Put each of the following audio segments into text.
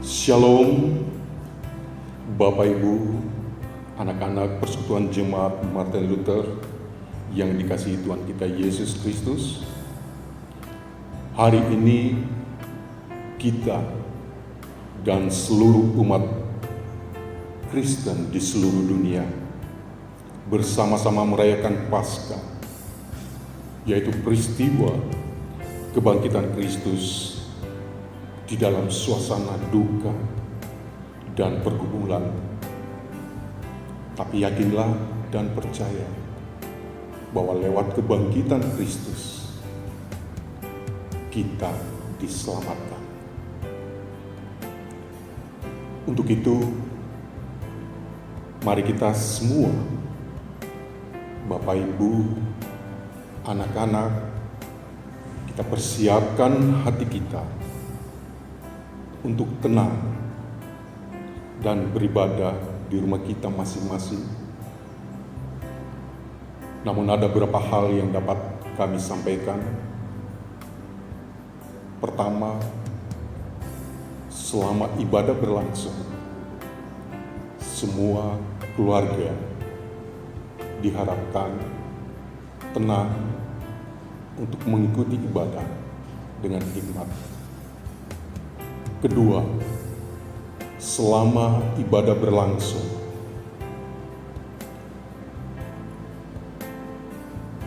Shalom, Bapak Ibu, anak-anak Persekutuan Jemaat Martin Luther yang dikasihi Tuhan kita Yesus Kristus. Hari ini kita dan seluruh umat Kristen di seluruh dunia bersama-sama merayakan Paskah, yaitu peristiwa kebangkitan Kristus di dalam suasana duka dan pergumulan. Tapi yakinlah dan percaya bahwa lewat kebangkitan Kristus kita diselamatkan. Untuk itu, mari kita semua, Bapak Ibu, anak-anak, kita persiapkan hati kita untuk tenang dan beribadah di rumah kita masing-masing. Namun ada beberapa hal yang dapat kami sampaikan. Pertama, selama ibadah berlangsung, semua keluarga diharapkan tenang untuk mengikuti ibadah dengan hikmat. Kedua, selama ibadah berlangsung,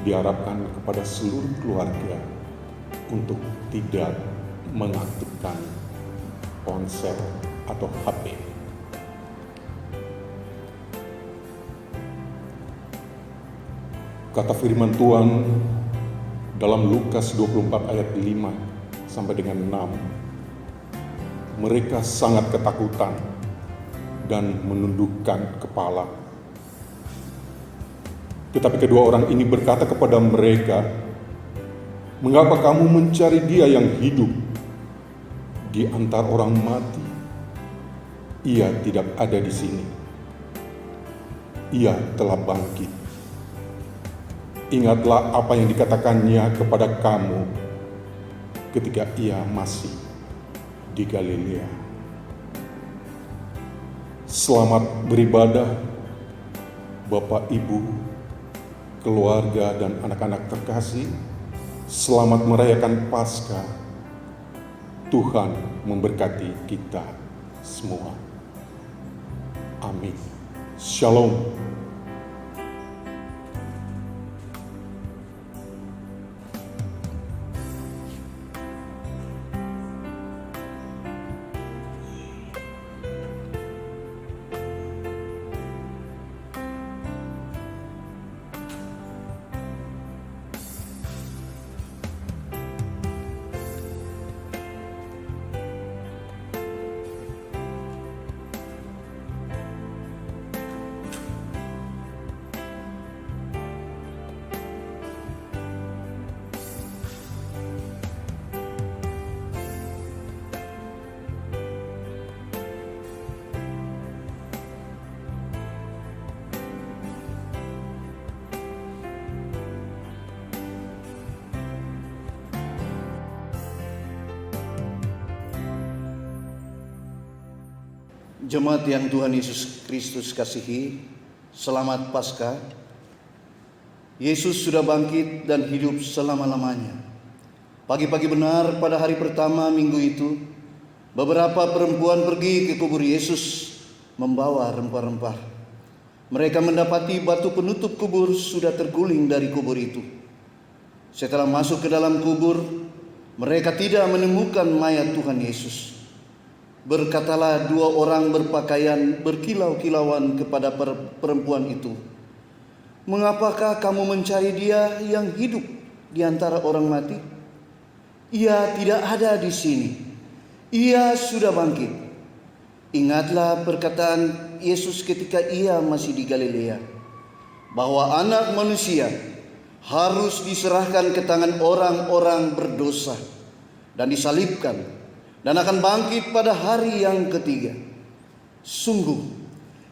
diharapkan kepada seluruh keluarga untuk tidak mengaktifkan ponsel atau HP. Kata firman Tuhan dalam Lukas 24 ayat 5 sampai dengan 6, mereka sangat ketakutan dan menundukkan kepala. Tetapi kedua orang ini berkata kepada mereka, "Mengapa kamu mencari Dia yang hidup di antara orang mati? Ia tidak ada di sini. Ia telah bangkit. Ingatlah apa yang dikatakannya kepada kamu ketika Ia masih di Galilea." Selamat beribadah, Bapak, Ibu, keluarga, dan anak-anak terkasih. Selamat merayakan Paskah. Tuhan memberkati kita semua. Amin. Shalom. Jemaat yang Tuhan Yesus Kristus kasihi, selamat Paskah. Yesus sudah bangkit dan hidup selama-lamanya. Pagi-pagi benar pada hari pertama minggu itu, beberapa perempuan pergi ke kubur Yesus membawa rempah-rempah. Mereka mendapati batu penutup kubur sudah terguling dari kubur itu. Setelah masuk ke dalam kubur, mereka tidak menemukan mayat Tuhan Yesus. Berkatalah dua orang berpakaian berkilau-kilauan kepada perempuan itu, "Mengapakah kamu mencari Dia yang hidup di antara orang mati? Ia tidak ada di sini. Ia sudah bangkit. Ingatlah perkataan Yesus ketika Ia masih di Galilea, bahwa Anak Manusia harus diserahkan ke tangan orang-orang berdosa dan disalibkan, dan akan bangkit pada hari yang ketiga. Sungguh,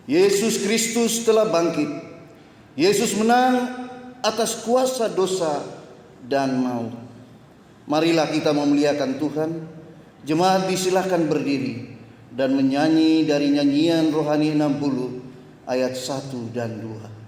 Yesus Kristus telah bangkit. Yesus menang atas kuasa dosa dan maut. Marilah kita memuliakan Tuhan. Jemaat disilahkan berdiri dan menyanyi dari nyanyian rohani 60 ayat 1 dan 2.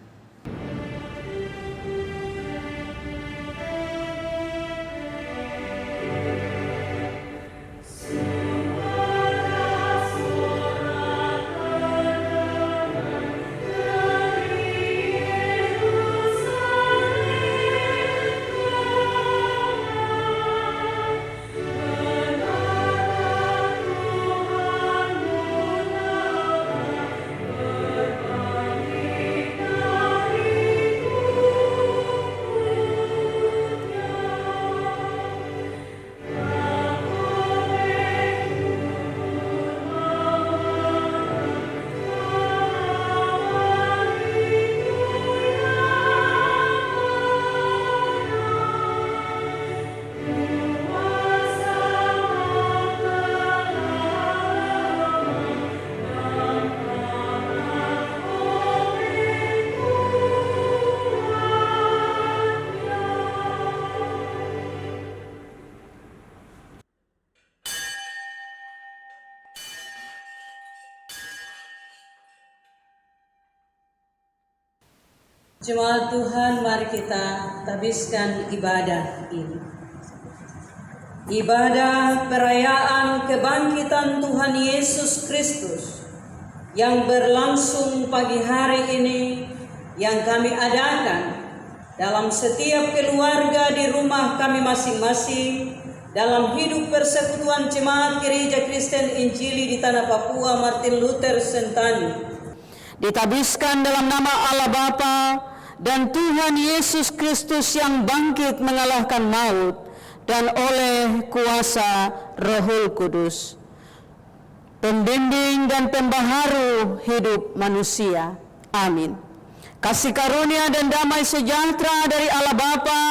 Jemaat Tuhan, mari kita habiskan ibadah ini. Ibadah perayaan kebangkitan Tuhan Yesus Kristus yang berlangsung pagi hari ini, yang kami adakan dalam setiap keluarga di rumah kami masing-masing, dalam hidup persekutuan Jemaat Gereja Kristen Injili di Tanah Papua Martin Luther Sentani. Ditabiskan dalam nama Allah Bapa dan Tuhan Yesus Kristus yang bangkit mengalahkan maut, dan oleh kuasa Rohul Kudus, pembimbing dan pembaharu hidup manusia. Amin. Kasih karunia dan damai sejahtera dari Allah Bapa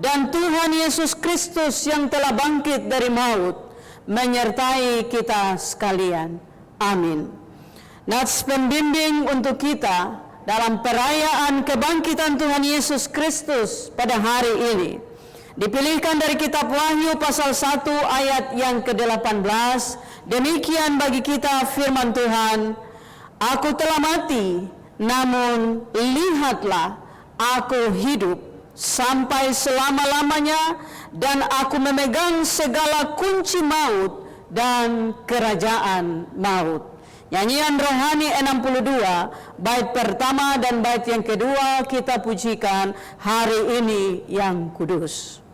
dan Tuhan Yesus Kristus yang telah bangkit dari maut menyertai kita sekalian. Amin. Nats pembimbing untuk kita dalam perayaan kebangkitan Tuhan Yesus Kristus pada hari ini dipilihkan dari kitab Wahyu pasal 1 ayat yang ke-18. Demikian bagi kita firman Tuhan, "Aku telah mati, namun lihatlah, aku hidup sampai selama-lamanya, dan aku memegang segala kunci maut dan kerajaan maut." Nyanyian rohani 62, bait pertama dan bait yang kedua kita pujikan hari ini yang kudus.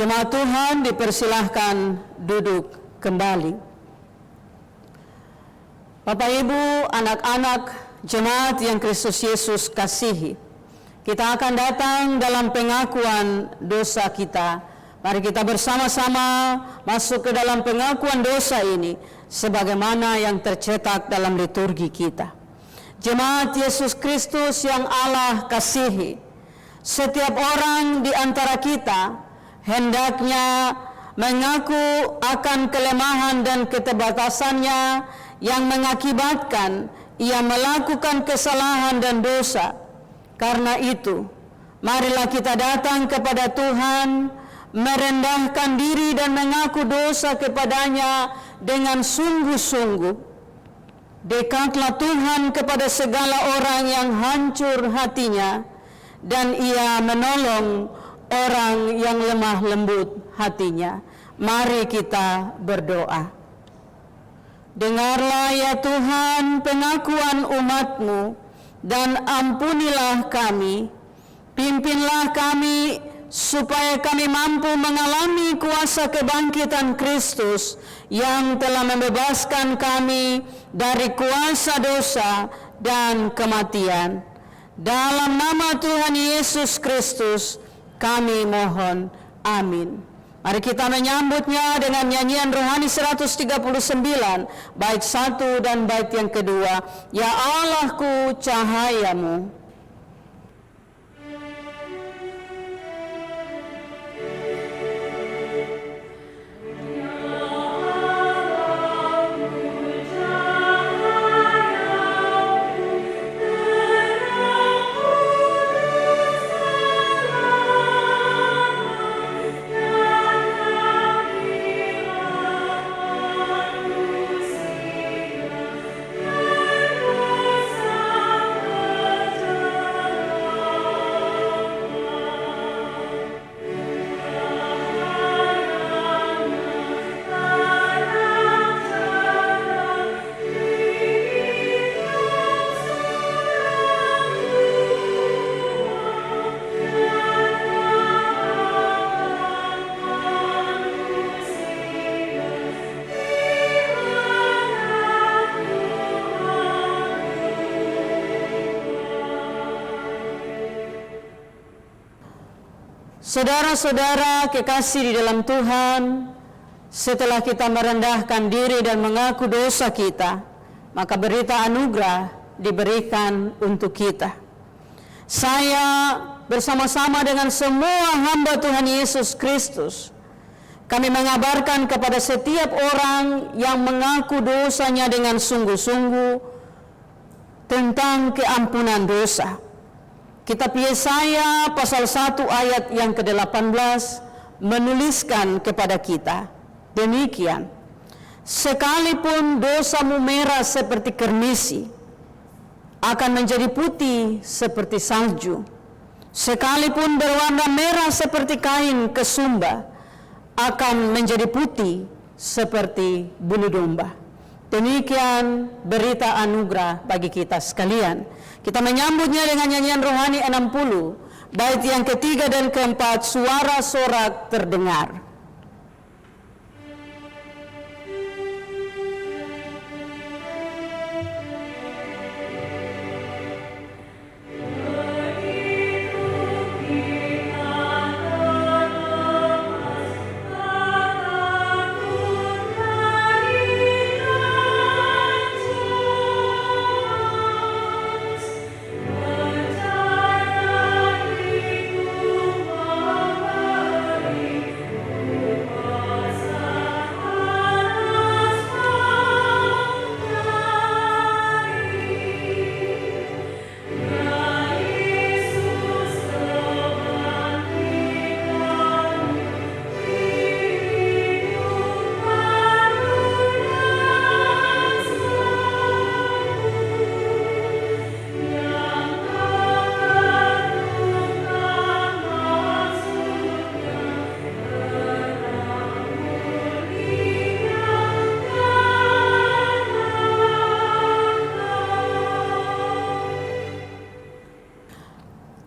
Jemaat Tuhan dipersilahkan duduk kembali. Bapak Ibu, anak-anak Jemaat yang Kristus Yesus kasihi, kita akan datang dalam pengakuan dosa kita. Mari kita bersama-sama masuk ke dalam pengakuan dosa ini sebagaimana yang tercetak dalam liturgi kita. Jemaat Yesus Kristus yang Allah kasihi, setiap orang di antara kita hendaknya mengaku akan kelemahan dan keterbatasannya yang mengakibatkan ia melakukan kesalahan dan dosa. Karena itu, marilah kita datang kepada Tuhan, merendahkan diri dan mengaku dosa kepadanya dengan sungguh-sungguh. Dekatlah Tuhan kepada segala orang yang hancur hatinya, dan ia menolong orang yang lemah lembut hatinya. Mari kita berdoa. Dengarlah ya Tuhan pengakuan umat-Mu, dan ampunilah kami. Pimpinlah kami supaya kami mampu mengalami kuasa kebangkitan Kristus yang telah membebaskan kami dari kuasa dosa dan kematian. Dalam nama Tuhan Yesus Kristus kami mohon, amin. Mari kita menyambutnya dengan nyanyian rohani 139, bait 1 dan bait yang kedua. Ya Allahku, cahayamu. Saudara-saudara kekasih di dalam Tuhan, setelah kita merendahkan diri dan mengaku dosa kita, maka berita anugerah diberikan untuk kita. Saya bersama-sama dengan semua hamba Tuhan Yesus Kristus, kami mengabarkan kepada setiap orang yang mengaku dosanya dengan sungguh-sungguh tentang keampunan dosa. Kitab Yesaya pasal 1 ayat yang ke-18 menuliskan kepada kita demikian: sekalipun dosamu merah seperti kermisi, akan menjadi putih seperti salju. Sekalipun berwarna merah seperti kain kesumba, akan menjadi putih seperti bulu domba. Demikian berita anugerah bagi kita sekalian. Kita menyambutnya dengan nyanyian rohani 60, bait yang ketiga dan keempat, suara sorak terdengar.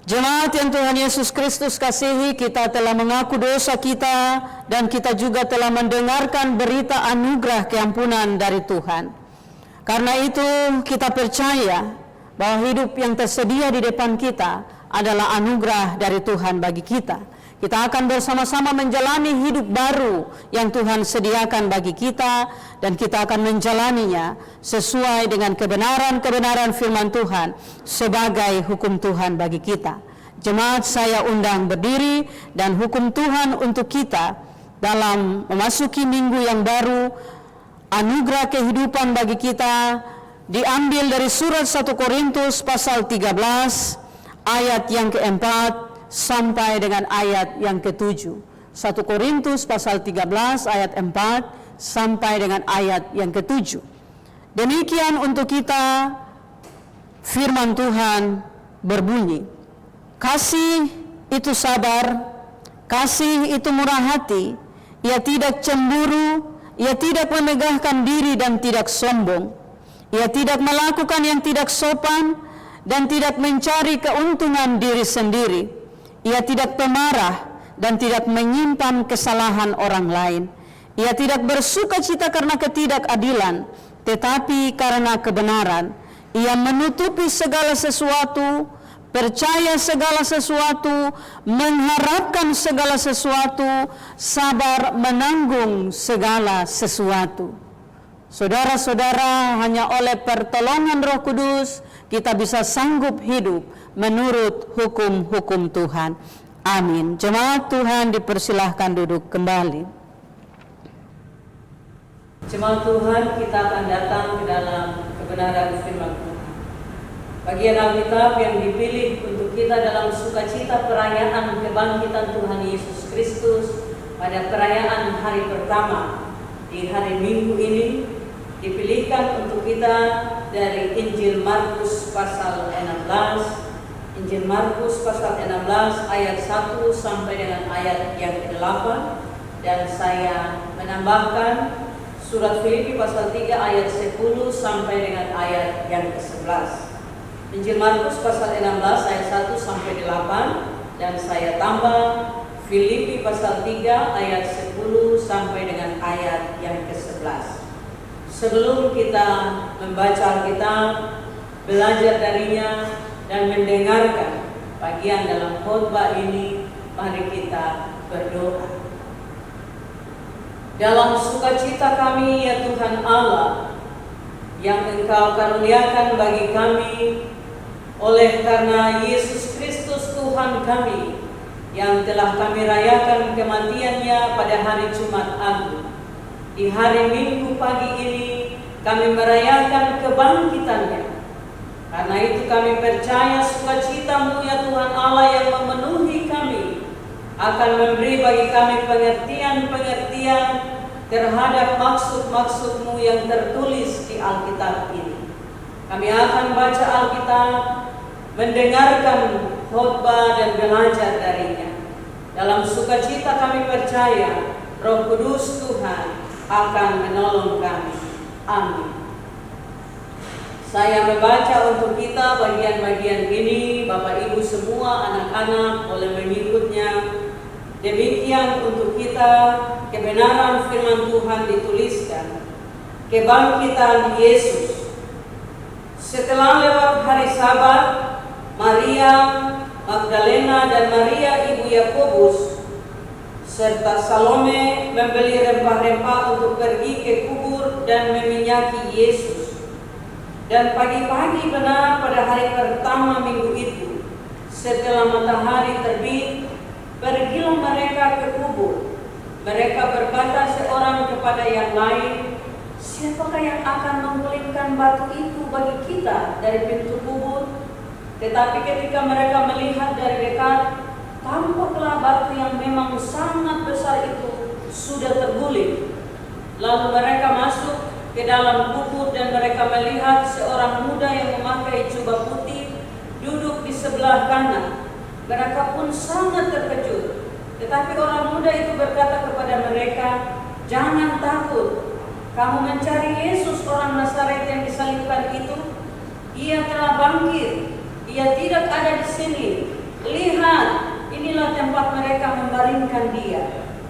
Jemaat yang Tuhan Yesus Kristus kasihi, kita telah mengaku dosa kita dan kita juga telah mendengarkan berita anugerah keampunan dari Tuhan. Karena itu kita percaya bahwa hidup yang tersedia di depan kita adalah anugerah dari Tuhan bagi kita. Kita akan bersama-sama menjalani hidup baru yang Tuhan sediakan bagi kita, dan kita akan menjalaninya sesuai dengan kebenaran-kebenaran firman Tuhan sebagai hukum Tuhan bagi kita. Jemaat, saya undang berdiri, dan hukum Tuhan untuk kita dalam memasuki minggu yang baru, anugerah kehidupan bagi kita, diambil dari surat 1 Korintus pasal 13 ayat yang keempat sampai dengan ayat yang ke-7. 1 Korintus pasal 13 ayat 4 sampai dengan ayat yang ke-7. Demikian untuk kita firman Tuhan berbunyi, kasih itu sabar, kasih itu murah hati, ia tidak cemburu, ia tidak memegahkan diri dan tidak sombong, ia tidak melakukan yang tidak sopan dan tidak mencari keuntungan diri sendiri. Ia tidak pemarah dan tidak menyimpan kesalahan orang lain. Ia tidak bersuka cita karena ketidakadilan, tetapi karena kebenaran. Ia menutupi segala sesuatu, percaya segala sesuatu, mengharapkan segala sesuatu, sabar menanggung segala sesuatu. Saudara-saudara, hanya oleh pertolongan Roh Kudus kita bisa sanggup hidup menurut hukum-hukum Tuhan. Amin. Jemaat Tuhan dipersilahkan duduk kembali. Jemaat Tuhan, kita akan datang ke dalam kebenaran firman Tuhan. Bagian Alkitab yang dipilih untuk kita dalam sukacita perayaan kebangkitan Tuhan Yesus Kristus pada perayaan hari pertama di hari Minggu ini dipilihkan untuk kita dari Injil Markus pasal 16. Injil Markus pasal 16 ayat 1 sampai dengan ayat yang ke-8, dan saya menambahkan surat Filipi pasal 3 ayat 10 sampai dengan ayat yang ke-11. Injil Markus pasal 16 ayat 1 sampai 8, dan saya tambah Filipi pasal 3 ayat 10 sampai dengan ayat yang ke-11. Sebelum kita membaca Alkitab, belajar darinya, dan mendengarkan bagian dalam khotbah ini, mari kita berdoa. Dalam sukacita kami, ya Tuhan Allah, yang Engkau karuniakan bagi kami oleh karena Yesus Kristus Tuhan kami, yang telah kami rayakan kematiannya pada hari Jumat Agung. Di hari Minggu pagi ini kami merayakan kebangkitannya. Karena itu kami percaya sukacita-Mu ya Tuhan Allah yang memenuhi kami akan memberi bagi kami pengertian-pengertian terhadap maksud-maksud-Mu yang tertulis di Alkitab ini. Kami akan baca Alkitab, mendengarkan khotbah dan belajar darinya. Dalam sukacita kami percaya Roh Kudus Tuhan akan menolong kami. Amin. Saya membaca untuk kita bagian-bagian ini, Bapak Ibu semua, anak-anak boleh mengikutnya. Demikian untuk kita kebenaran firman Tuhan dituliskan. Kebangkitan Yesus. Setelah lewat hari Sabat, Maria Magdalena dan Maria ibu Yakobus serta Salome membeli rempah-rempah untuk pergi ke kubur dan meminyaki Yesus. Dan pagi-pagi benar pada hari pertama minggu itu, setelah matahari terbit, pergilah mereka ke kubur. Mereka berkata seorang kepada yang lain, siapakah yang akan menggulingkan batu itu bagi kita dari pintu kubur? Tetapi ketika mereka melihat dari dekat, tampaklah batu yang memang sangat besar itu sudah terguling. Lalu mereka masuk ke dalam kubur dan mereka melihat seorang muda yang memakai jubah putih duduk di sebelah kanan. Mereka pun sangat terkejut. Tetapi orang muda itu berkata kepada mereka, jangan takut. Kamu mencari Yesus orang Nazaret yang disalibkan itu. Ia telah bangkit. Ia tidak ada di sini. Lihat, inilah tempat mereka membaringkan dia.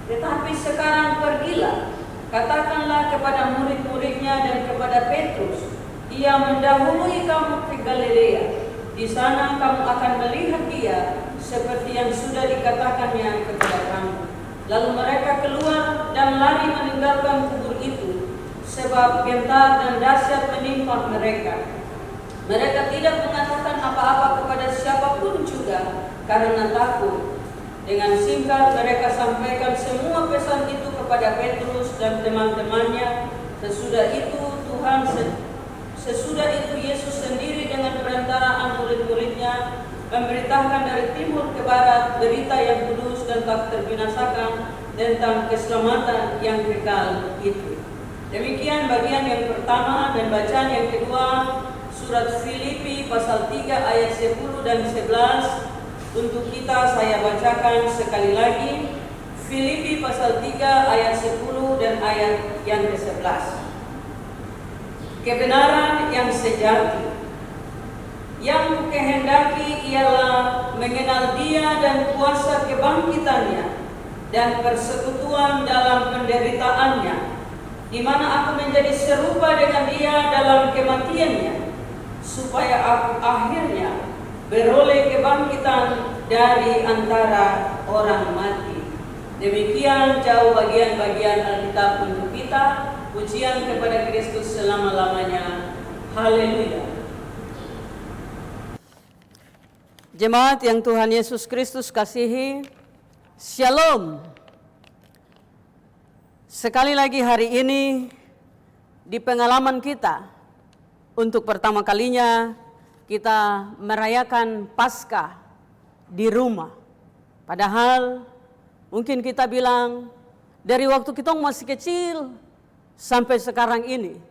Tetapi sekarang pergilah, katakanlah kepada murid-muridnya dan kepada Petrus, Ia mendahului kamu ke Galilea. Di sana kamu akan melihat Dia seperti yang sudah dikatakannya kepada kamu. Lalu mereka keluar dan lari meninggalkan kubur itu, sebab gentar dan dahsyat menimpa mereka. Mereka tidak mengatakan apa-apa kepada siapapun juga karena takut. Dengan singkat mereka sampaikan semua pesan itu kepada Petrus dan teman-temannya. Sesudah itu Yesus sendiri dengan perantaraan murid-muridnya memberitakan dari timur ke barat berita yang kudus dan tak terbinasakan tentang keselamatan yang kekal itu. Demikian bagian yang pertama, dan bacaan yang kedua surat Filipi pasal 3 ayat 10 dan 11. Untuk kita saya bacakan sekali lagi. Filipi pasal 3 ayat 10 dan ayat yang ke-11. Kebenaran yang sejati yang kukehendaki ialah mengenal Dia dan kuasa kebangkitannya dan persekutuan dalam penderitaannya, di mana aku menjadi serupa dengan Dia dalam kematiannya, supaya aku akhirnya beroleh kebangkitan dari antara orang mati. Demikian jauh bagian-bagian Alkitab untuk kita. Pujian kepada Kristus selama-lamanya. Haleluya. Jemaat yang Tuhan Yesus Kristus kasihi, Shalom. Sekali lagi hari ini di pengalaman kita, untuk pertama kalinya kita merayakan Paskah di rumah. Padahal mungkin kita bilang dari waktu kita masih kecil sampai sekarang ini,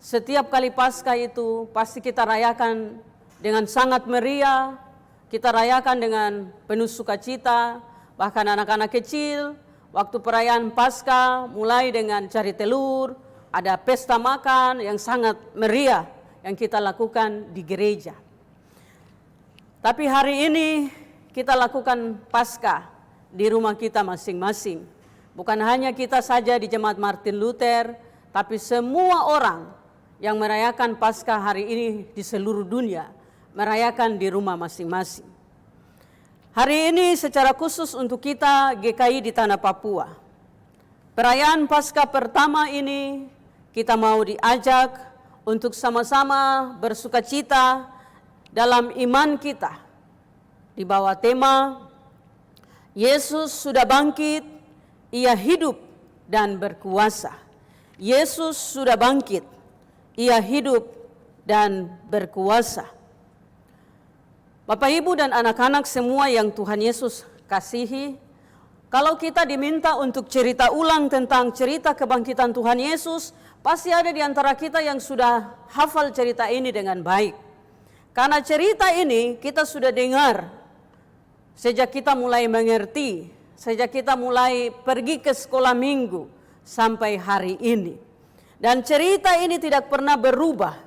setiap kali Paskah itu pasti kita rayakan dengan sangat meriah, kita rayakan dengan penuh sukacita. Bahkan anak-anak kecil waktu perayaan Paskah mulai dengan cari telur, ada pesta makan yang sangat meriah yang kita lakukan di gereja. Tapi hari ini kita lakukan Paskah di rumah kita masing-masing. Bukan hanya kita saja di Jemaat Martin Luther, tapi semua orang yang merayakan Paskah hari ini di seluruh dunia merayakan di rumah masing-masing. Hari ini secara khusus untuk kita GKI di Tanah Papua. Perayaan Paskah pertama ini kita mau diajak untuk sama-sama bersukacita dalam iman kita di bawah tema Yesus sudah bangkit, Ia hidup dan berkuasa. Yesus sudah bangkit, Ia hidup dan berkuasa. Bapak, Ibu, dan anak-anak semua yang Tuhan Yesus kasihi, kalau kita diminta untuk cerita ulang tentang cerita kebangkitan Tuhan Yesus, pasti ada di antara kita yang sudah hafal cerita ini dengan baik. Karena cerita ini kita sudah dengar sejak kita mulai mengerti, sejak kita mulai pergi ke sekolah minggu sampai hari ini. Dan cerita ini tidak pernah berubah.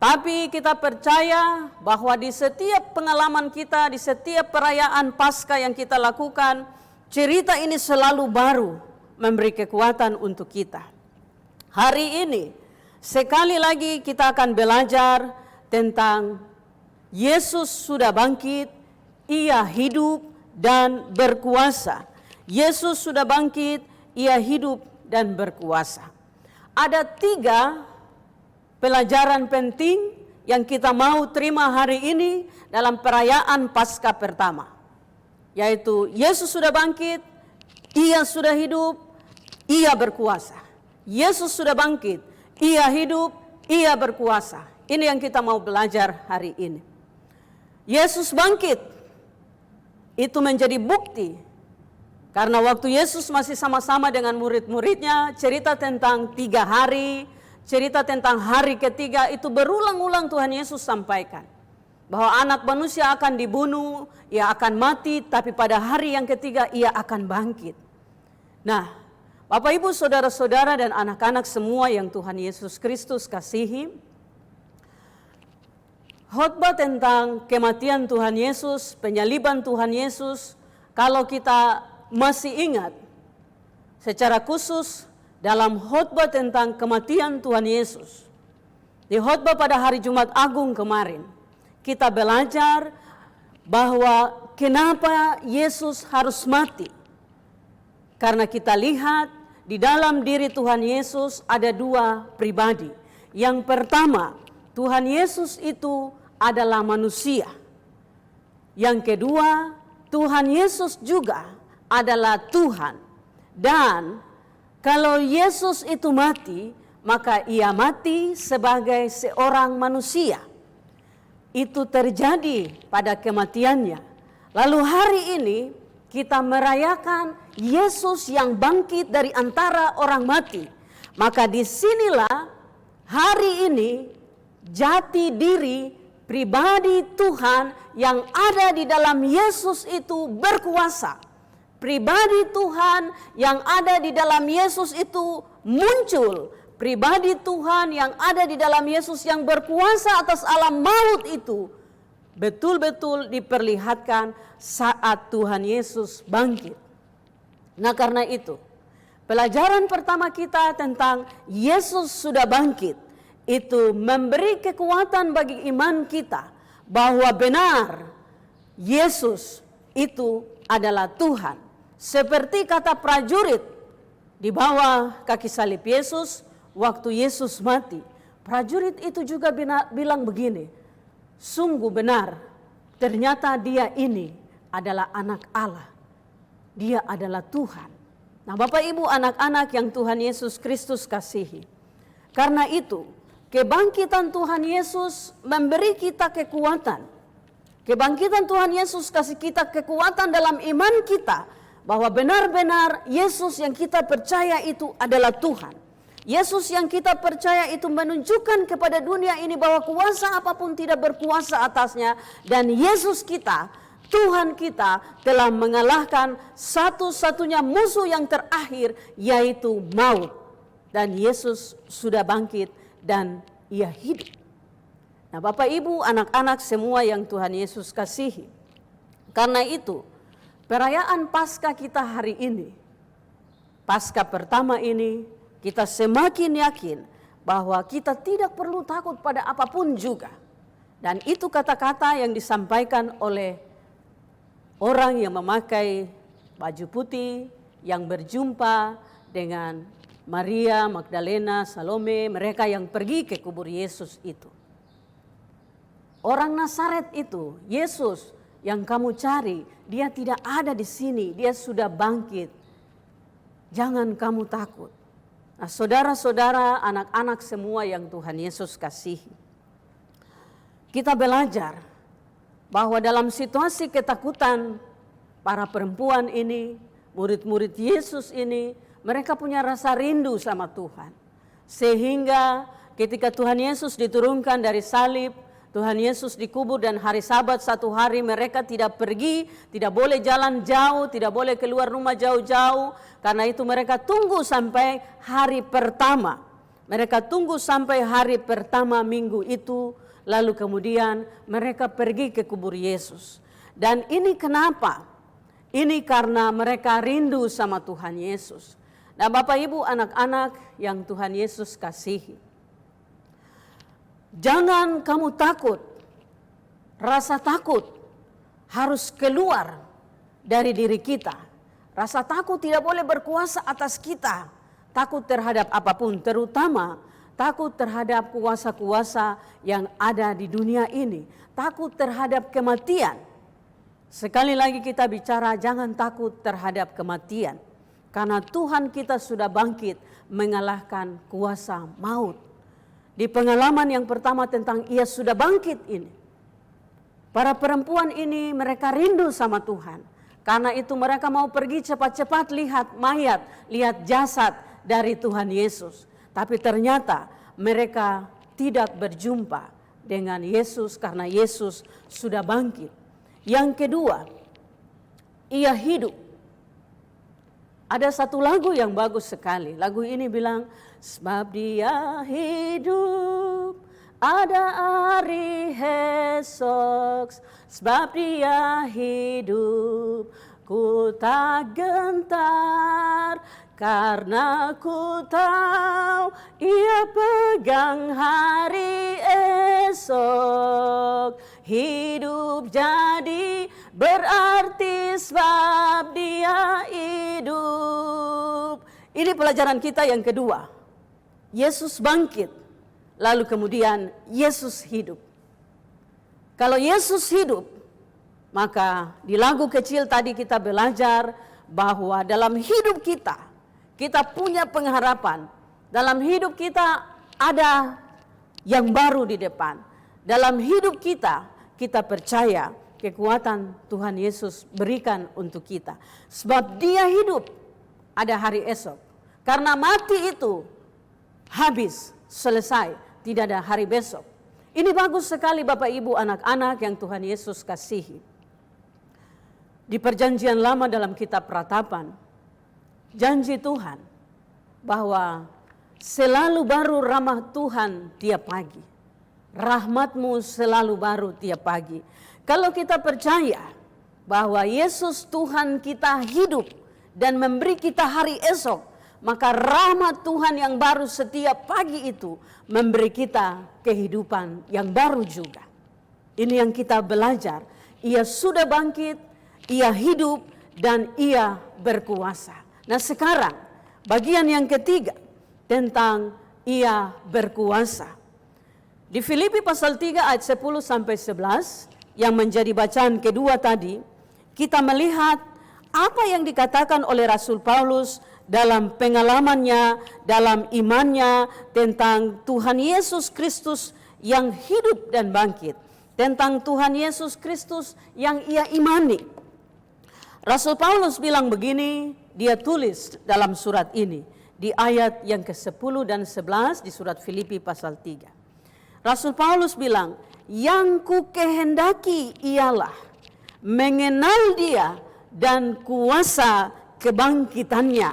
Tapi kita percaya bahwa di setiap pengalaman kita, di setiap perayaan Paskah yang kita lakukan, cerita ini selalu baru memberi kekuatan untuk kita. Hari ini sekali lagi kita akan belajar tentang Yesus sudah bangkit, Ia hidup dan berkuasa. Yesus sudah bangkit, Ia hidup dan berkuasa. Ada 3 pelajaran penting yang kita mau terima hari ini dalam perayaan Paskah pertama. Yaitu Yesus sudah bangkit, Ia sudah hidup, Ia berkuasa. Yesus sudah bangkit, Ia hidup, Ia berkuasa. Ini yang kita mau belajar hari ini. Yesus bangkit. Itu menjadi bukti karena waktu Yesus masih sama-sama dengan murid-muridnya, cerita tentang 3 hari, cerita tentang hari ketiga itu berulang-ulang Tuhan Yesus sampaikan. Bahwa anak manusia akan dibunuh, Ia akan mati, tapi pada hari yang ketiga Ia akan bangkit. Nah, Bapak, Ibu, saudara-saudara, dan anak-anak semua yang Tuhan Yesus Kristus kasihi, khotbah tentang kematian Tuhan Yesus, penyaliban Tuhan Yesus, kalau kita masih ingat, secara khusus dalam khotbah tentang kematian Tuhan Yesus, Di khotbah pada hari Jumat Agung kemarin, kita belajar bahwa kenapa Yesus harus mati. Karena kita lihat di dalam diri Tuhan Yesus ada dua pribadi. Yang pertama, Tuhan Yesus itu adalah manusia. Yang kedua, Tuhan Yesus juga adalah Tuhan. Dan kalau Yesus itu mati, maka ia mati sebagai seorang manusia. Itu terjadi pada kematiannya. Lalu hari ini kita merayakan Yesus yang bangkit dari antara orang mati. Maka disinilah hari ini jati diri pribadi Tuhan yang ada di dalam Yesus itu berkuasa. Pribadi Tuhan yang ada di dalam Yesus itu muncul. Pribadi Tuhan yang ada di dalam Yesus yang berkuasa atas alam maut itu betul-betul diperlihatkan saat Tuhan Yesus bangkit. Nah, karena itu, pelajaran pertama kita tentang Yesus sudah bangkit itu memberi kekuatan bagi iman kita bahwa benar Yesus itu adalah Tuhan. Seperti kata prajurit di bawah kaki salib Yesus waktu Yesus mati, prajurit itu juga bilang begini, sungguh benar, ternyata dia ini adalah anak Allah. Dia adalah Tuhan. Nah, Bapak Ibu anak-anak yang Tuhan Yesus Kristus kasihi. Karena itu, kebangkitan Tuhan Yesus memberi kita kekuatan. Kebangkitan Tuhan Yesus kasih kita kekuatan dalam iman kita. Bahwa benar-benar Yesus yang kita percaya itu adalah Tuhan. Yesus yang kita percaya itu menunjukkan kepada dunia ini bahwa kuasa apapun tidak berkuasa atasnya. Dan Yesus kita, Tuhan kita telah mengalahkan satu-satunya musuh yang terakhir, yaitu maut. Dan Yesus sudah bangkit dan ia hidup. Nah, Bapak Ibu anak-anak semua yang Tuhan Yesus kasihi. Karena itu perayaan Paskah kita hari ini, Paskah pertama ini, kita semakin yakin bahwa kita tidak perlu takut pada apapun juga. Dan itu kata-kata yang disampaikan oleh orang yang memakai baju putih, yang berjumpa dengan Maria, Magdalena, Salome, mereka yang pergi ke kubur Yesus itu. Orang Nazaret itu, Yesus yang kamu cari, dia tidak ada di sini, dia sudah bangkit. Jangan kamu takut. Nah, saudara-saudara, anak-anak semua yang Tuhan Yesus kasihi. Kita belajar bahwa dalam situasi ketakutan, para perempuan ini, murid-murid Yesus ini, mereka punya rasa rindu sama Tuhan. Sehingga ketika Tuhan Yesus diturunkan dari salib, Tuhan Yesus dikubur dan hari Sabat satu hari mereka tidak pergi, tidak boleh jalan jauh, tidak boleh keluar rumah jauh-jauh. Karena itu mereka tunggu sampai hari pertama. Mereka tunggu sampai hari pertama minggu itu, lalu kemudian mereka pergi ke kubur Yesus. Dan ini kenapa? Ini karena mereka rindu sama Tuhan Yesus. Nah, Bapak Ibu anak-anak yang Tuhan Yesus kasihi. Jangan kamu takut. Rasa takut harus keluar dari diri kita. Rasa takut tidak boleh berkuasa atas kita. Takut terhadap apapun, terutama takut terhadap kuasa-kuasa yang ada di dunia ini. Takut terhadap kematian. Sekali lagi kita bicara, jangan takut terhadap kematian. Karena Tuhan kita sudah bangkit mengalahkan kuasa maut. Di pengalaman yang pertama tentang ia sudah bangkit ini, para perempuan ini mereka rindu sama Tuhan. Karena itu mereka mau pergi cepat-cepat lihat mayat, lihat jasad dari Tuhan Yesus. Tapi ternyata mereka tidak berjumpa dengan Yesus karena Yesus sudah bangkit. Yang kedua, ia hidup. Ada satu lagu yang bagus sekali. Lagu ini bilang, sebab dia hidup, ada hari esok. Sebab dia hidup, ku tak gentar, karena ku tahu Ia pegang hari esok. Hidup jadi berarti sebab Dia hidup. Ini pelajaran kita yang kedua. Yesus bangkit, lalu kemudian Yesus hidup. Kalau Yesus hidup, maka di lagu kecil tadi kita belajar bahwa dalam hidup kita punya pengharapan. Dalam hidup kita ada yang baru di depan. Dalam hidup kita percaya kekuatan Tuhan Yesus berikan untuk kita. Sebab Dia hidup, ada hari esok. Karena mati itu habis, selesai, tidak ada hari besok. Ini bagus sekali Bapak Ibu anak-anak yang Tuhan Yesus kasihi. Di perjanjian lama dalam kitab Ratapan, janji Tuhan bahwa selalu baru rahmat Tuhan tiap pagi. Rahmat-Mu selalu baru tiap pagi. Kalau kita percaya bahwa Yesus Tuhan kita hidup dan memberi kita hari esok, maka rahmat Tuhan yang baru setiap pagi itu memberi kita kehidupan yang baru juga. Ini yang kita belajar. Ia sudah bangkit, Ia hidup, dan Ia berkuasa. Nah sekarang bagian yang ketiga tentang Ia berkuasa. Di Filipi pasal 3 ayat 10 sampai 11 yang menjadi bacaan kedua tadi, kita melihat apa yang dikatakan oleh Rasul Paulus dalam pengalamannya, dalam imannya tentang Tuhan Yesus Kristus yang hidup dan bangkit. Tentang Tuhan Yesus Kristus yang ia imani. Rasul Paulus bilang begini, dia tulis dalam surat ini. Di ayat yang ke-10 dan 11 di surat Filipi pasal 3. Rasul Paulus bilang, yang ku kehendaki ialah mengenal Dia dan kuasa kebangkitannya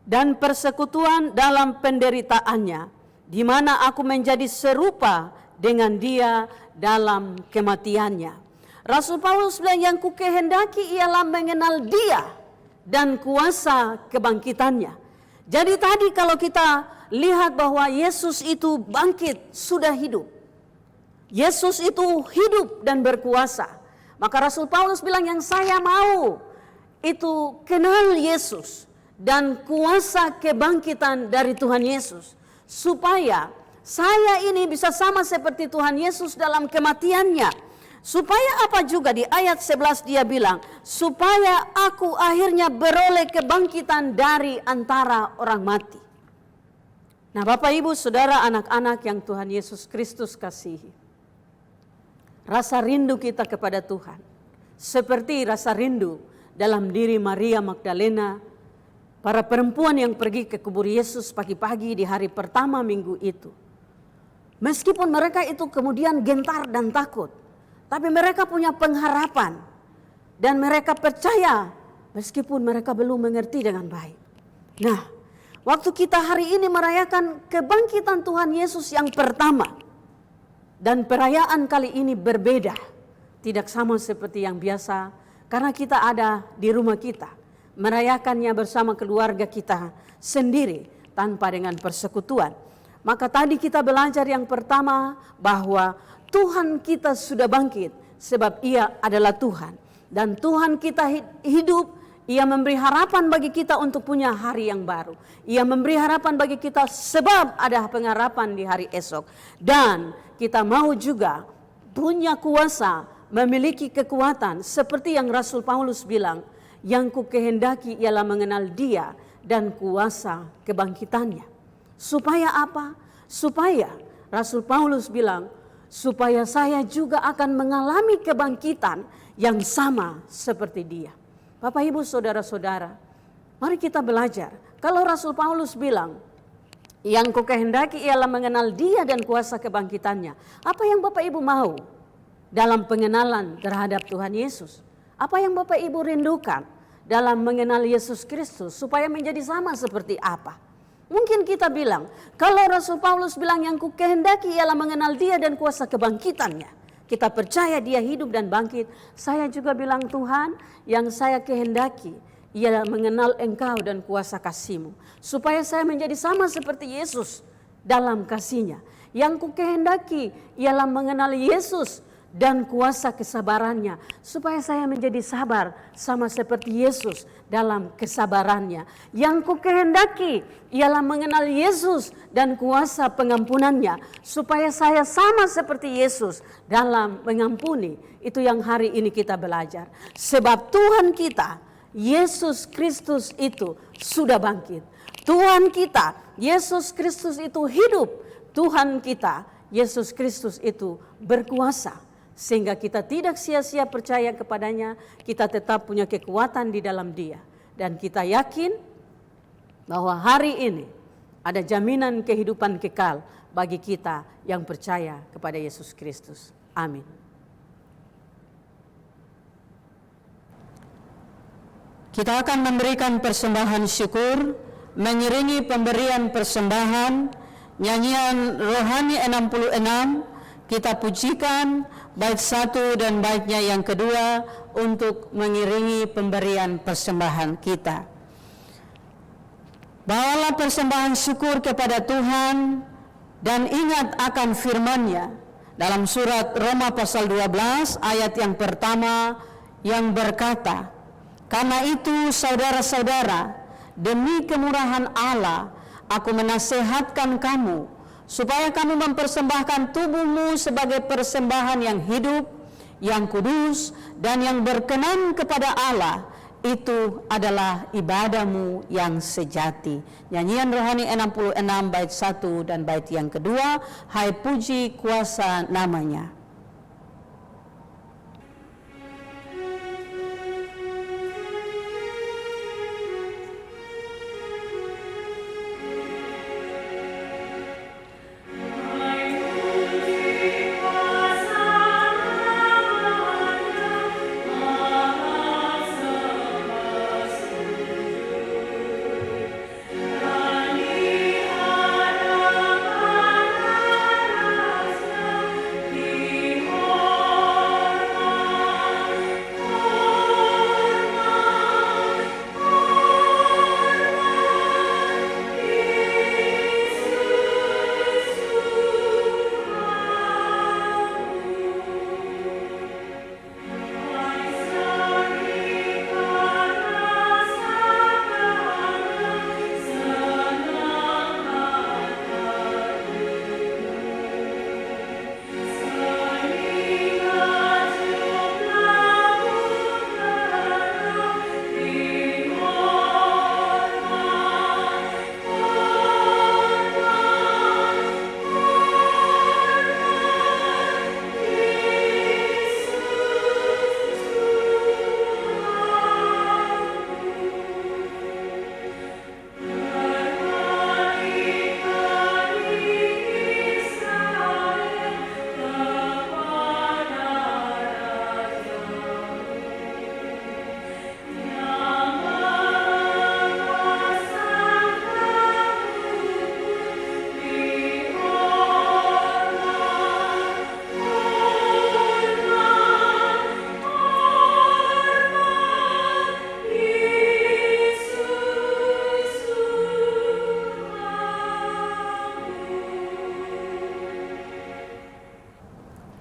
dan persekutuan dalam penderitaannya, di mana aku menjadi serupa dengan Dia dalam kematiannya. Rasul Paulus bilang yang ku kehendaki ialah mengenal Dia dan kuasa kebangkitannya. Jadi tadi kalau kita lihat bahwa Yesus itu bangkit, sudah hidup. Yesus itu hidup dan berkuasa. Maka Rasul Paulus bilang yang saya mau itu kenal Yesus dan kuasa kebangkitan dari Tuhan Yesus. Supaya saya ini bisa sama seperti Tuhan Yesus dalam kematiannya. Supaya apa juga di ayat 11 dia bilang, supaya aku akhirnya beroleh kebangkitan dari antara orang mati. Nah Bapak Ibu Saudara anak-anak yang Tuhan Yesus Kristus kasihi. Rasa rindu kita kepada Tuhan. Seperti rasa rindu dalam diri Maria Magdalena, para perempuan yang pergi ke kubur Yesus pagi-pagi di hari pertama minggu itu. Meskipun mereka itu kemudian gentar dan takut, tapi mereka punya pengharapan. Dan mereka percaya meskipun mereka belum mengerti dengan baik. Nah, waktu kita hari ini merayakan kebangkitan Tuhan Yesus yang pertama. Dan perayaan kali ini berbeda. Tidak sama seperti yang biasa. Karena kita ada di rumah kita. Merayakannya bersama keluarga kita sendiri tanpa dengan persekutuan. Maka tadi kita belajar yang pertama bahwa Tuhan kita sudah bangkit sebab Ia adalah Tuhan. Dan Tuhan kita hidup, Ia memberi harapan bagi kita untuk punya hari yang baru. Ia memberi harapan bagi kita sebab ada pengharapan di hari esok. Dan kita mau juga punya kuasa, memiliki kekuatan seperti yang Rasul Paulus bilang, yang ku kehendaki ialah mengenal Dia dan kuasa kebangkitannya. Supaya apa? Supaya Rasul Paulus bilang, supaya saya juga akan mengalami kebangkitan yang sama seperti Dia. Bapak Ibu Saudara-saudara, mari kita belajar. Kalau Rasul Paulus bilang, yang ku kehendaki ialah mengenal Dia dan kuasa kebangkitannya. Apa yang Bapak Ibu mau dalam pengenalan terhadap Tuhan Yesus? Apa yang Bapak Ibu rindukan dalam mengenal Yesus Kristus supaya menjadi sama seperti apa? Mungkin kita bilang, kalau Rasul Paulus bilang yang ku kehendaki ialah mengenal Dia dan kuasa kebangkitannya. Kita percaya Dia hidup dan bangkit. Saya juga bilang Tuhan, yang saya kehendaki ialah mengenal Engkau dan kuasa kasih-Mu, supaya saya menjadi sama seperti Yesus dalam kasih-Nya. Yang kukehendaki ialah mengenal Yesus dan kuasa kesabarannya, supaya saya menjadi sabar sama seperti Yesus dalam kesabarannya. Yang kukehendaki ialah mengenal Yesus dan kuasa pengampunannya, supaya saya sama seperti Yesus dalam mengampuni. Itu yang hari ini kita belajar. Sebab Tuhan kita, Yesus Kristus itu sudah bangkit. Tuhan kita, Yesus Kristus itu hidup. Tuhan kita, Yesus Kristus itu berkuasa. Sehingga kita tidak sia-sia percaya kepadanya, kita tetap punya kekuatan di dalam Dia. Dan kita yakin bahwa hari ini ada jaminan kehidupan kekal bagi kita yang percaya kepada Yesus Kristus. Amin. Kita akan memberikan persembahan syukur, mengiringi pemberian persembahan, nyanyian rohani 66, kita pujikan bait 1 dan baitnya yang kedua untuk mengiringi pemberian persembahan kita. Bawalah persembahan syukur kepada Tuhan dan ingat akan firman-Nya dalam surat Roma pasal 12 ayat yang pertama yang berkata, "Karena itu saudara-saudara, demi kemurahan Allah, aku menasehatkan kamu, supaya kamu mempersembahkan tubuhmu sebagai persembahan yang hidup, yang kudus, dan yang berkenan kepada Allah. Itu adalah ibadahmu yang sejati." Nyanyian rohani 66 bait 1 dan bait yang kedua, hai puji kuasa namanya.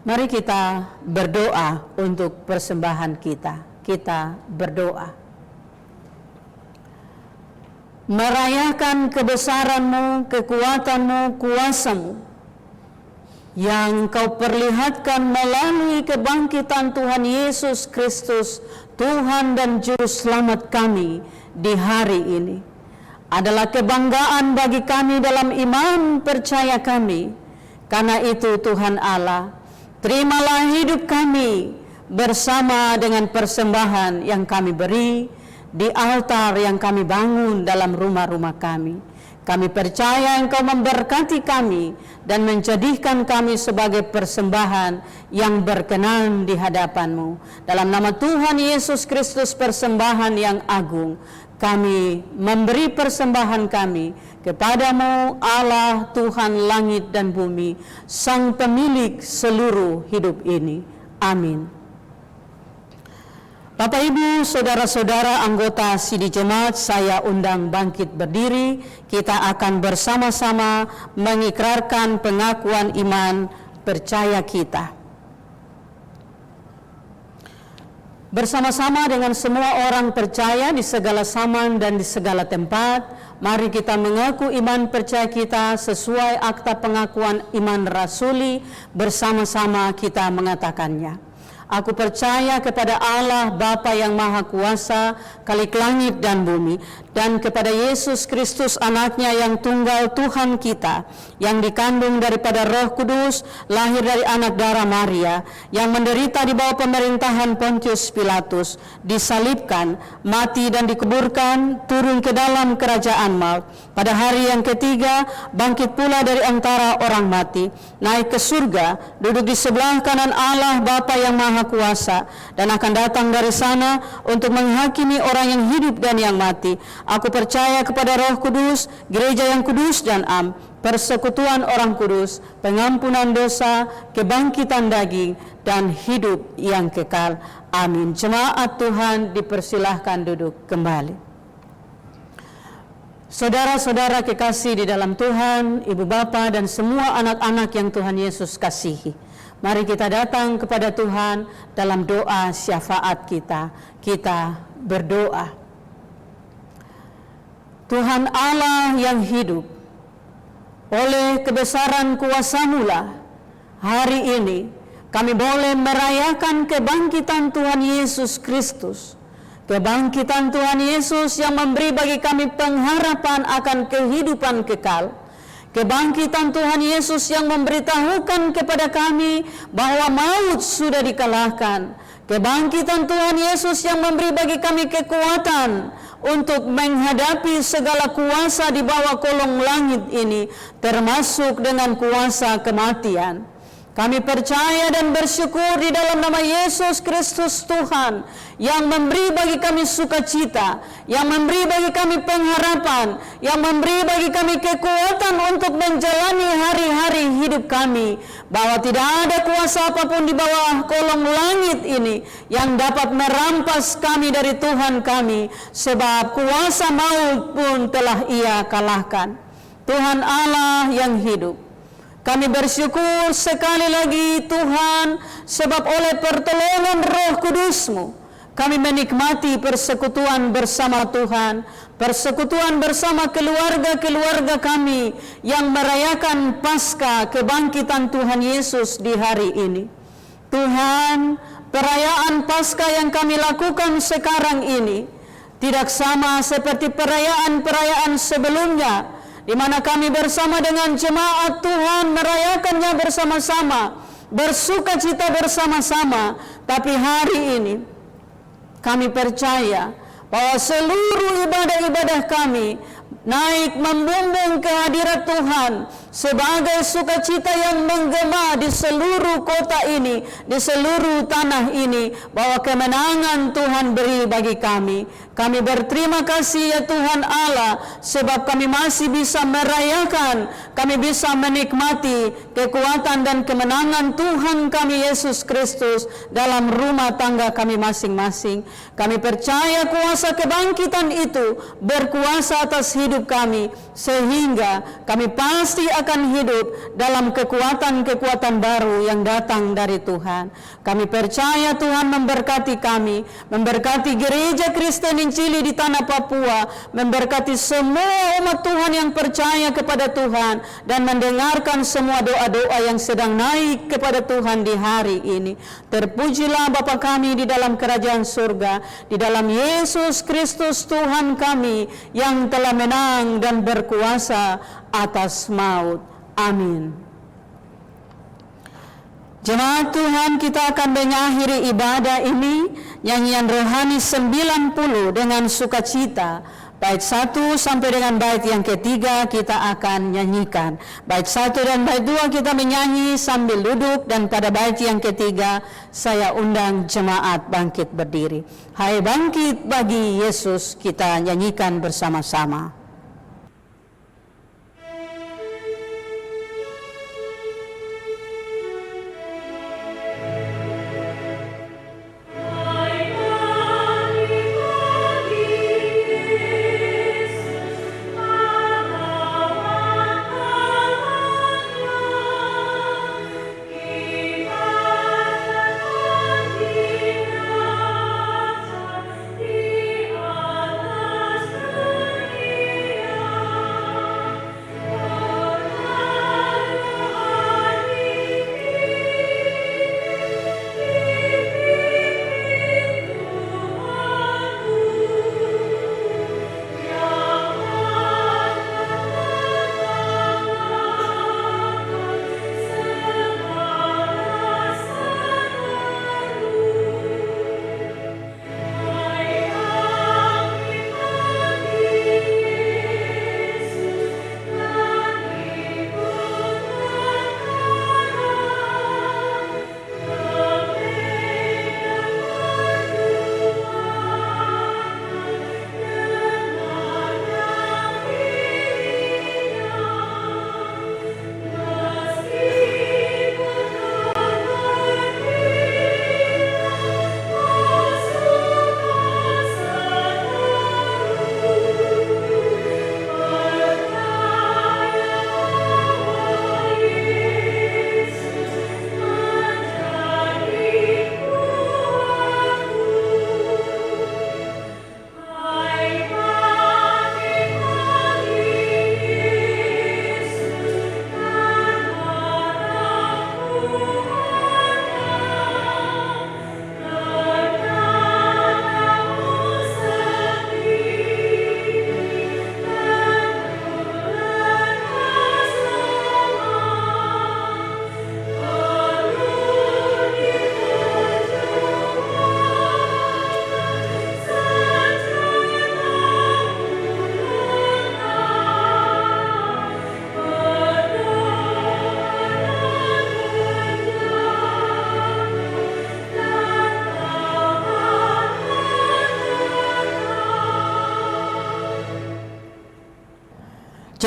Mari kita berdoa untuk persembahan kita. Kita berdoa. Merayakan kebesaran-Mu, kekuatan-Mu, kuasa-Mu yang Kau perlihatkan melalui kebangkitan Tuhan Yesus Kristus, Tuhan dan Juru Selamat kami di hari ini. Adalah kebanggaan bagi kami dalam iman percaya kami. Karena itu Tuhan Allah, terimalah hidup kami bersama dengan persembahan yang kami beri di altar yang kami bangun dalam rumah-rumah kami. Kami percaya Engkau memberkati kami dan menjadikan kami sebagai persembahan yang berkenan di hadapan-Mu. Dalam nama Tuhan Yesus Kristus, persembahan yang agung, kami memberi persembahan kami kepadamu, Allah Tuhan langit dan bumi, Sang pemilik seluruh hidup ini. Amin. Bapak Ibu, saudara-saudara anggota Sidi Jemaat, saya undang bangkit berdiri. Kita akan bersama-sama mengikrarkan pengakuan iman percaya kita. Bersama-sama dengan semua orang percaya di segala zaman dan di segala tempat, mari kita mengaku iman percaya kita sesuai akta pengakuan iman rasuli. Bersama-sama kita mengatakannya. Aku percaya kepada Allah Bapa yang Maha Kuasa, Khalik langit dan bumi, dan kepada Yesus Kristus anaknya yang tunggal Tuhan kita, yang dikandung daripada Roh Kudus, lahir dari anak darah Maria, yang menderita di bawah pemerintahan Pontius Pilatus, disalibkan, mati dan dikuburkan, turun ke dalam kerajaan maut. Pada hari yang ketiga, bangkit pula dari antara orang mati, naik ke surga, duduk di sebelah kanan Allah Bapa yang Maha Kuasa, dan akan datang dari sana untuk menghakimi orang yang hidup dan yang mati. Aku percaya kepada Roh Kudus, gereja yang kudus dan am, persekutuan orang kudus, pengampunan dosa, kebangkitan daging, dan hidup yang kekal. Amin. Jemaat Tuhan dipersilahkan duduk kembali. Saudara-saudara kekasih di dalam Tuhan, Ibu Bapa dan semua anak-anak yang Tuhan Yesus kasihi, mari kita datang kepada Tuhan dalam doa syafaat kita. Kita berdoa. Tuhan Allah yang hidup, oleh kebesaran kuasa-Mu lah, hari ini kami boleh merayakan kebangkitan Tuhan Yesus Kristus. Kebangkitan Tuhan Yesus yang memberi bagi kami pengharapan akan kehidupan kekal. Kebangkitan Tuhan Yesus yang memberitahukan kepada kami bahwa maut sudah dikalahkan. Kebangkitan Tuhan Yesus yang memberi bagi kami kekuatan untuk menghadapi segala kuasa di bawah kolong langit ini, termasuk dengan kuasa kematian. Kami percaya dan bersyukur di dalam nama Yesus Kristus Tuhan yang memberi bagi kami sukacita, yang memberi bagi kami pengharapan, yang memberi bagi kami kekuatan untuk menjalani hari-hari hidup kami, bahwa tidak ada kuasa apapun di bawah kolong langit ini yang dapat merampas kami dari Tuhan kami, sebab kuasa maut pun telah Ia kalahkan. Tuhan Allah yang hidup, kami bersyukur sekali lagi Tuhan, sebab oleh pertolongan Roh Kudus-Mu, kami menikmati persekutuan bersama Tuhan, persekutuan bersama keluarga-keluarga kami yang merayakan Paskah kebangkitan Tuhan Yesus di hari ini. Tuhan, perayaan Paskah yang kami lakukan sekarang ini tidak sama seperti perayaan-perayaan sebelumnya, di mana kami bersama dengan jemaat Tuhan merayakannya bersama-sama, bersukacita bersama-sama. Tapi hari ini kami percaya bahwa seluruh ibadah-ibadah kami naik membumbung ke hadirat Tuhan sebagai sukacita yang menggema di seluruh kota ini, di seluruh tanah ini, bahwa kemenangan Tuhan beri bagi kami. Kami berterima kasih ya Tuhan Allah, sebab kami masih bisa merayakan, kami bisa menikmati kekuatan dan kemenangan Tuhan kami Yesus Kristus dalam rumah tangga kami masing-masing. Kami percaya kuasa kebangkitan itu berkuasa atas hidup kami, sehingga kami pasti akan hidup dalam kekuatan-kekuatan baru yang datang dari Tuhan. Kami percaya Tuhan memberkati kami, memberkati gereja Kristen Injili di tanah Papua, memberkati semua umat Tuhan yang percaya kepada Tuhan dan mendengarkan semua doa-doa yang sedang naik kepada Tuhan di hari ini. Terpujilah Bapa kami di dalam kerajaan surga, di dalam Yesus Kristus Tuhan kami yang telah menang dan berkuasa atas maut. Amin. Jemaat Tuhan, kita akan mengakhiri ibadah ini nyanyian rohani 90 dengan sukacita. Bait 1 sampai dengan bait yang ketiga kita akan nyanyikan. Bait 1 dan bait 2 kita menyanyi sambil duduk, dan pada bait yang ketiga saya undang jemaat bangkit berdiri. Hai bangkit bagi Yesus, kita nyanyikan bersama-sama. Hai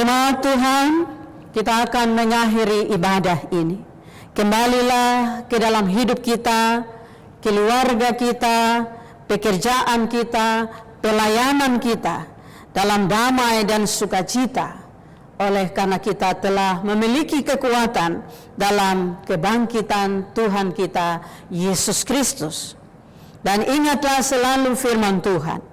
Jemaat Tuhan, kita akan mengakhiri ibadah ini. Kembalilah ke dalam hidup kita, keluarga kita, pekerjaan kita, pelayanan kita, dalam damai dan sukacita, oleh karena kita telah memiliki kekuatan dalam kebangkitan Tuhan kita, Yesus Kristus. Dan ingatlah selalu firman Tuhan.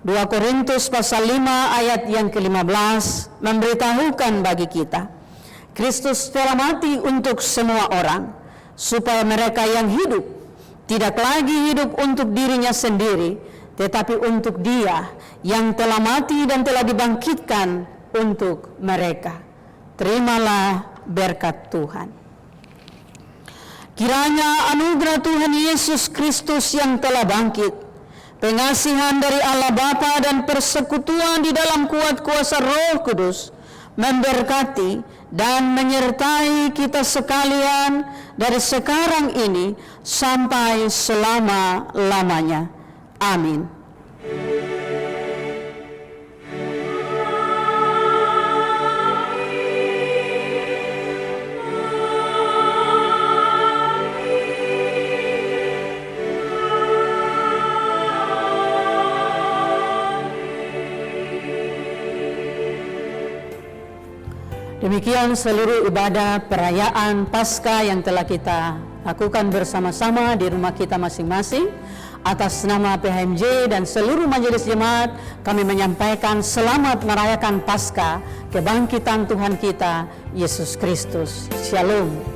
2 Korintus pasal 5 ayat yang ke-15 memberitahukan bagi kita, Kristus telah mati untuk semua orang, supaya mereka yang hidup tidak lagi hidup untuk dirinya sendiri, tetapi untuk Dia yang telah mati dan telah dibangkitkan untuk mereka. Terimalah berkat Tuhan. Kiranya anugerah Tuhan Yesus Kristus yang telah bangkit, pengasihan dari Allah Bapa dan persekutuan di dalam kuat kuasa Roh Kudus memberkati dan menyertai kita sekalian dari sekarang ini sampai selama-lamanya. Amin. Demikian seluruh ibadah perayaan Paskah yang telah kita lakukan bersama-sama di rumah kita masing-masing. Atas nama PHMJ dan seluruh majelis jemaat, kami menyampaikan selamat merayakan Paskah, kebangkitan Tuhan kita, Yesus Kristus. Shalom.